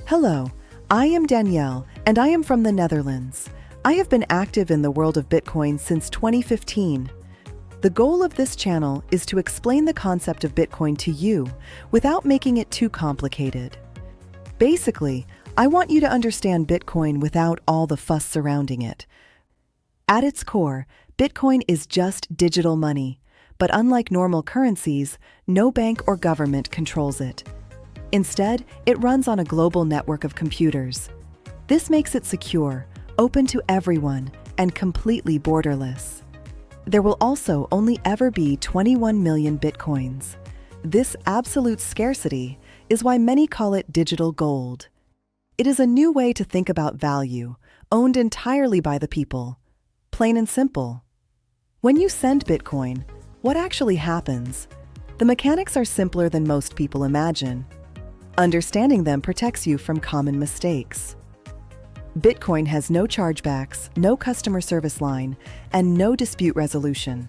Hello, I am Daniëlle, and I am from the Netherlands. I have been active in the world of Bitcoin since 2015. The goal of this channel is to explain the concept of Bitcoin to you without making it too complicated. Basically, I want you to understand Bitcoin without all the fuss surrounding it. At its core, Bitcoin is just digital money, but unlike normal currencies, no bank or government controls it. Instead, it runs on a global network of computers. This makes it secure, open to everyone, and completely borderless. There will also only ever be 21 million Bitcoins. This absolute scarcity is why many call it digital gold. It is a new way to think about value, owned entirely by the people. Plain and simple. When you send Bitcoin, what actually happens? The mechanics are simpler than most people imagine. Understanding them protects you from common mistakes. Bitcoin has no chargebacks, no customer service line, and no dispute resolution.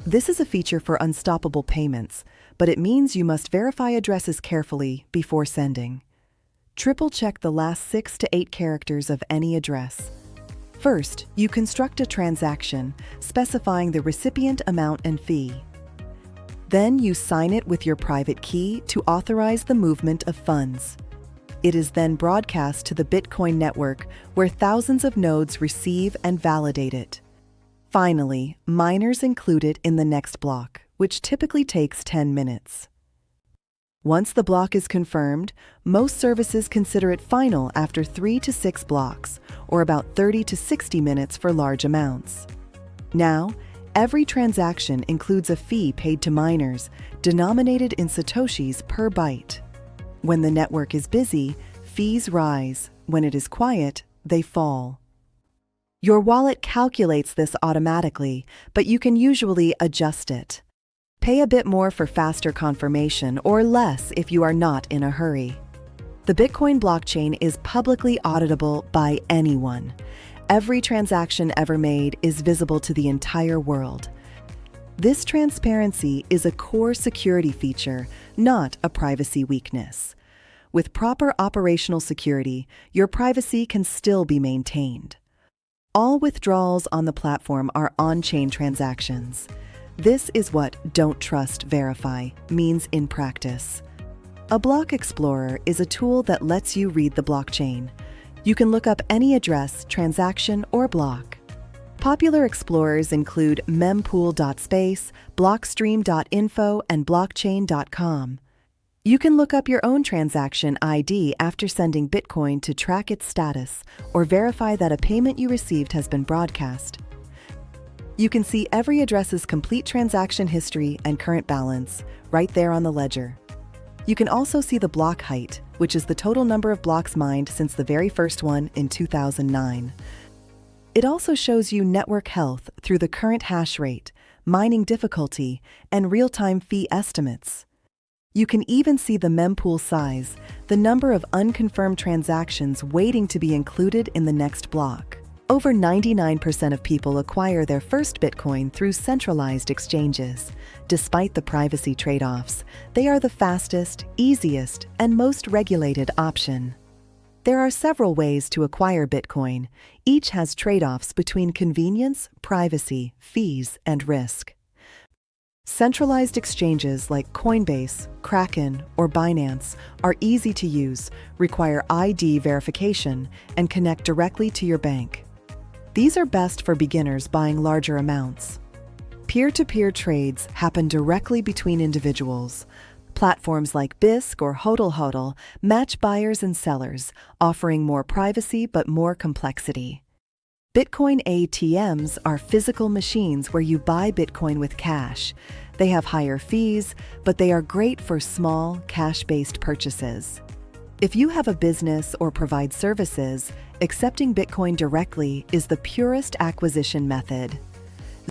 This is a feature for unstoppable payments, but it means you must verify addresses carefully before sending. Triple-check the last 6 to 8 characters of any address. First, you construct a transaction specifying the recipient amount and fee. Then you sign it with your private key to authorize the movement of funds. It is then broadcast to the Bitcoin network where thousands of nodes receive and validate it. Finally, miners include it in the next block, which typically takes 10 minutes. Once the block is confirmed, most services consider it final after 3 to 6 blocks, or about 30 to 60 minutes for large amounts. Now, every transaction includes a fee paid to miners, denominated in satoshis per byte. When the network is busy, fees rise. When it is quiet, they fall. Your wallet calculates this automatically, but you can usually adjust it. Pay a bit more for faster confirmation or less if you are not in a hurry. The Bitcoin blockchain is publicly auditable by anyone. Every transaction ever made is visible to the entire world. This transparency is a core security feature, not a privacy weakness. With proper operational security, your privacy can still be maintained. All withdrawals on the platform are on-chain transactions. This is what "don't trust, verify" means in practice. A block explorer is a tool that lets you read the blockchain. You can look up any address, transaction, or block. Popular explorers include mempool.space, blockstream.info, and blockchain.com. You can look up your own transaction ID after sending Bitcoin to track its status or verify that a payment you received has been broadcast. You can see every address's complete transaction history and current balance right there on the ledger. You can also see the block height, which is the total number of blocks mined since the very first one in 2009. It also shows you network health through the current hash rate, mining difficulty, and real-time fee estimates. You can even see the mempool size, the number of unconfirmed transactions waiting to be included in the next block. Over 99% of people acquire their first Bitcoin through centralized exchanges. Despite the privacy trade-offs, they are the fastest, easiest, and most regulated option. There are several ways to acquire Bitcoin. Each has trade-offs between convenience, privacy, fees, and risk. Centralized exchanges like Coinbase, Kraken, or Binance are easy to use, require ID verification, and connect directly to your bank. These are best for beginners buying larger amounts. Peer-to-peer trades happen directly between individuals. Platforms like Bisq or HODL match buyers and sellers, offering more privacy but more complexity. Bitcoin ATMs are physical machines where you buy Bitcoin with cash. They have higher fees, but they are great for small, cash-based purchases. If you have a business or provide services, accepting Bitcoin directly is the purest acquisition method.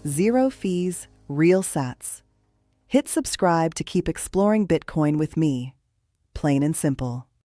Zero fees, real sats. Hit subscribe to keep exploring Bitcoin with me. Plain and simple.